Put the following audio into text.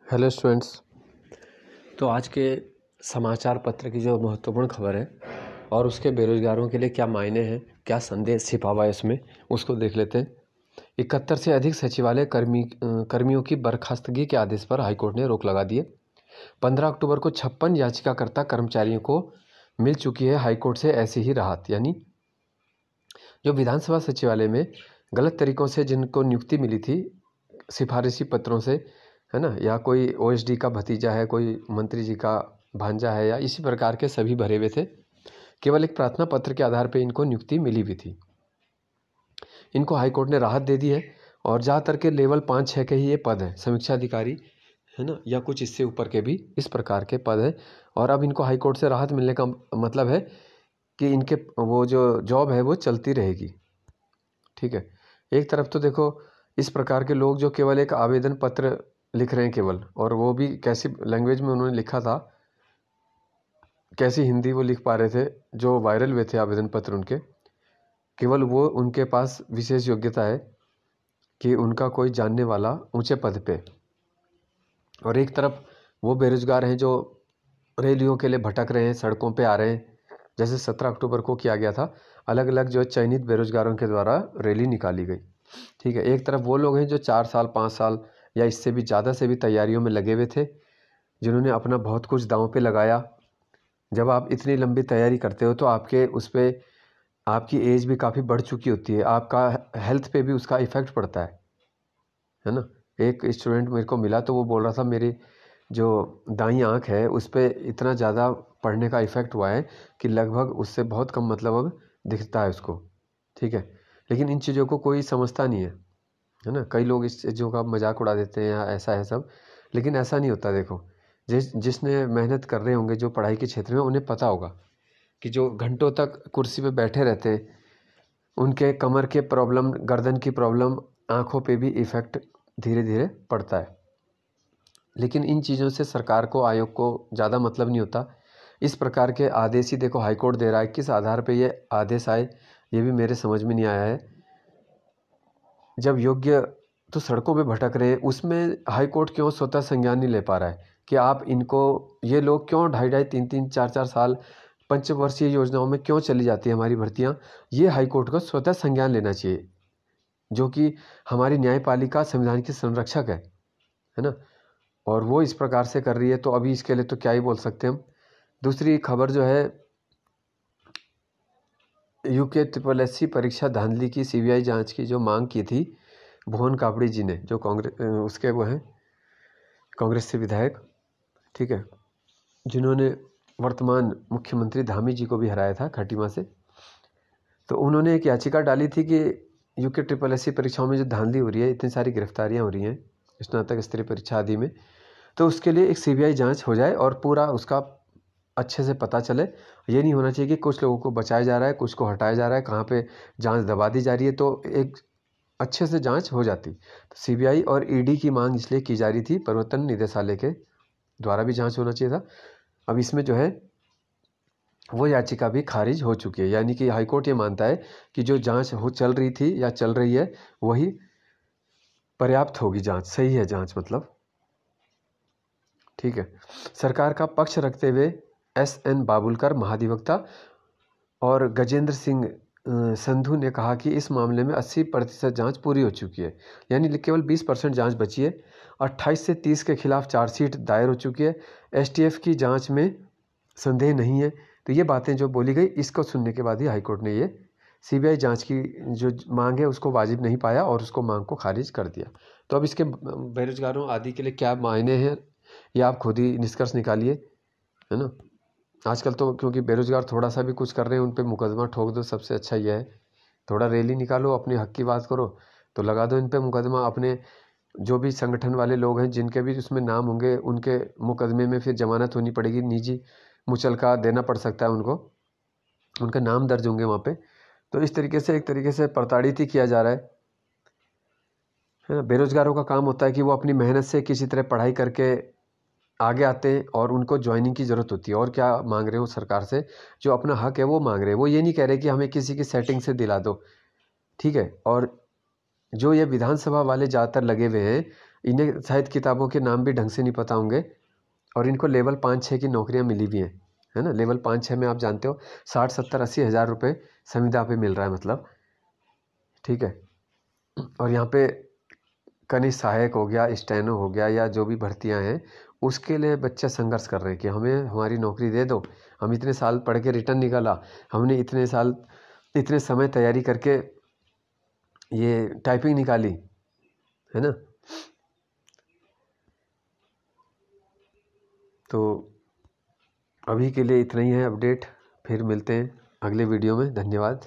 Hello students. तो आज के समाचार पत्र की जो महत्वपूर्ण खबर है और उसके बेरोजगारों के लिए क्या मायने हैं, क्या संदेश छिपा हुआ है इसमें, उसको देख लेते हैं। 71 से अधिक सचिवालय कर्मियों की बर्खास्तगी के आदेश पर हाईकोर्ट ने रोक लगा दी है। 15 अक्टूबर को 56 याचिकाकर्ता कर्मचारियों को मिल चुकी है हाईकोर्ट से ऐसी ही राहत। यानी जो विधानसभा सचिवालय में गलत तरीकों से जिनको नियुक्ति मिली थी सिफारिशी पत्रों से, है ना, या कोई ओएसडी का भतीजा है, कोई मंत्री जी का भांजा है, या इसी प्रकार के सभी भरे हुए थे। केवल एक प्रार्थना पत्र के आधार पर इनको नियुक्ति मिली भी थी। इनको हाईकोर्ट ने राहत दे दी है और ज़्यादातर के लेवल 5-6 के ही ये पद है, समीक्षा अधिकारी, है ना, या कुछ इससे ऊपर के भी इस प्रकार के पद है। और अब इनको हाईकोर्ट से राहत मिलने का मतलब है कि इनके वो जो जॉब है वो चलती रहेगी। ठीक है। एक तरफ तो देखो इस प्रकार के लोग जो केवल एक आवेदन पत्र लिख रहे हैं केवल, और वो भी कैसी लैंग्वेज में उन्होंने लिखा था, कैसी हिंदी वो लिख पा रहे थे, जो वायरल हुए थे आवेदन पत्र उनके, केवल वो उनके पास विशेष योग्यता है कि उनका कोई जानने वाला ऊंचे पद पे। और एक तरफ वो बेरोजगार हैं जो रैलियों के लिए भटक रहे हैं, सड़कों पे आ रहे हैं, जैसे 17 अक्टूबर को किया गया था। अलग अलग जो चयनित बेरोजगारों के द्वारा रैली निकाली गई। ठीक है। एक तरफ वो लोग हैं जो 4 साल 5 साल या इससे भी ज़्यादा से भी तैयारियों में लगे हुए थे, जिन्होंने अपना बहुत कुछ दांव पे लगाया। जब आप इतनी लंबी तैयारी करते हो तो आपके उस पर आपकी एज भी काफ़ी बढ़ चुकी होती है, आपका हेल्थ पे भी उसका इफ़ेक्ट पड़ता है ना। एक स्टूडेंट मेरे को मिला तो वो बोल रहा था मेरी जो दाईं आँख है उस पर इतना ज़्यादा पढ़ने का इफ़ेक्ट हुआ है कि लगभग उससे बहुत कम मतलब अब दिखता है उसको। ठीक है। लेकिन इन चीज़ों को कोई समझता नहीं है ना। कई लोग इस चीज़ों का मजाक उड़ा देते हैं या ऐसा है सब, लेकिन ऐसा नहीं होता। देखो जिसने मेहनत कर रहे होंगे जो पढ़ाई के क्षेत्र में, उन्हें पता होगा कि जो घंटों तक कुर्सी पे बैठे रहते हैं उनके कमर के प्रॉब्लम, गर्दन की प्रॉब्लम, आँखों पे भी इफ़ेक्ट धीरे धीरे पड़ता है। लेकिन इन चीज़ों से सरकार को, आयोग को ज़्यादा मतलब नहीं होता। इस प्रकार के आदेश ही देखो हाईकोर्ट दे रहा है। किस आधार पे ये आदेश आए ये भी मेरे समझ में नहीं आया है। जब योग्य तो सड़कों पे भटक रहे हैं, उसमें हाईकोर्ट क्यों स्वतः संज्ञान नहीं ले पा रहा है कि आप इनको, ये लोग क्यों 2.5-2.5 3-3 4-4 साल पंचवर्षीय योजनाओं में क्यों चली जाती है हमारी भर्तियां। ये हाईकोर्ट को स्वतः संज्ञान लेना चाहिए, जो कि हमारी न्यायपालिका संविधान की संरक्षक है ना। और वो इस प्रकार से कर रही है तो अभी इसके लिए तो क्या ही बोल सकते हैं हम। दूसरी खबर जो है, UKSSC परीक्षा धांधली की CBI जांच की जो मांग की थी भुवन कापड़ी जी ने, जो कांग्रेस उसके वो हैं कांग्रेस से विधायक, ठीक है, जिन्होंने वर्तमान मुख्यमंत्री धामी जी को भी हराया था खटीमा से। तो उन्होंने एक याचिका डाली थी कि UKSSC परीक्षाओं में जो धांधली हो रही है, इतनी सारी गिरफ्तारियां हो रही हैं स्नातक स्तरीय परीक्षा आदि में, तो उसके लिए एक CBI जांच हो जाए और पूरा उसका अच्छे से पता चले। ये नहीं होना चाहिए कि कुछ लोगों को बचाया जा रहा है, कुछ को हटाया जा रहा है, कहाँ पे जांच दबा दी जा रही है। तो एक अच्छे से जांच हो जाती। तो CBI और ED की मांग इसलिए की जा रही थी, प्रवर्तन निदेशालय के द्वारा भी जांच होना चाहिए था। अब इसमें जो है वो याचिका भी खारिज हो चुकी है। यानी कि हाईकोर्ट ये मानता है कि जो जांच चल रही थी या चल रही है वही पर्याप्त होगी, जांच सही है, जांच मतलब। ठीक है। सरकार का पक्ष रखते हुए SN बाबुलकर महाधिवक्ता और गजेंद्र सिंह संधू ने कहा कि इस मामले में 80% जांच पूरी हो चुकी है, यानी केवल 20% जांच बची है। 28 से 30 के खिलाफ चार्जशीट दायर हो चुकी है। STF की जांच में संदेह नहीं है। तो ये बातें जो बोली गई, इसको सुनने के बाद ही हाईकोर्ट ने ये CBI जांच की जो मांग है उसको वाजिब नहीं पाया और उसको मांग को खारिज कर दिया। तो अब इसके बेरोजगारों आदि के लिए क्या मायने हैं ये आप खुद ही निष्कर्ष निकालिए, है ना। आजकल तो क्योंकि बेरोजगार थोड़ा सा भी कुछ कर रहे हैं उन पे मुकदमा ठोक दो, सबसे अच्छा ये है। थोड़ा रैली निकालो, अपने हक की बात करो तो लगा दो इन पे मुकदमा। अपने जो भी संगठन वाले लोग हैं जिनके भी उसमें नाम होंगे उनके मुकदमे में फिर जमानत होनी पड़ेगी, निजी मुचलका देना पड़ सकता है उनको, उनका नाम दर्ज होंगे वहाँ पे। तो इस तरीके से एक तरीके से प्रताड़ित ही किया जा रहा है ना। बेरोजगारों का काम होता है कि वो अपनी मेहनत से किसी तरह पढ़ाई करके आगे आते हैं और उनको ज्वाइनिंग की ज़रूरत होती है। और क्या मांग रहे हो सरकार से, जो अपना हक है वो मांग रहे हैं। वो ये नहीं कह रहे कि हमें किसी की सेटिंग से दिला दो, ठीक है। और जो ये विधानसभा वाले ज़्यादातर लगे हुए हैं इन्हें शायद किताबों के नाम भी ढंग से नहीं पता होंगे, और इनको लेवल 5-6 की नौकरियां मिली भी हैं, है ना। लेवल 5-6 में आप जानते हो 60-70-80 हज़ार रुपये संविदा पे मिल रहा है, मतलब, ठीक है। और यहाँ पे कनिष्ठ सहायक हो गया, स्टेनो हो गया, या जो भी भर्तियां हैं उसके लिए बच्चे संघर्ष कर रहे हैं कि हमें हमारी नौकरी दे दो। हम इतने साल पढ़ के रिटर्न निकाला, हमने इतने साल इतने समय तैयारी करके ये टाइपिंग निकाली, है ना। तो अभी के लिए इतना ही है अपडेट, फिर मिलते हैं अगले वीडियो में। धन्यवाद।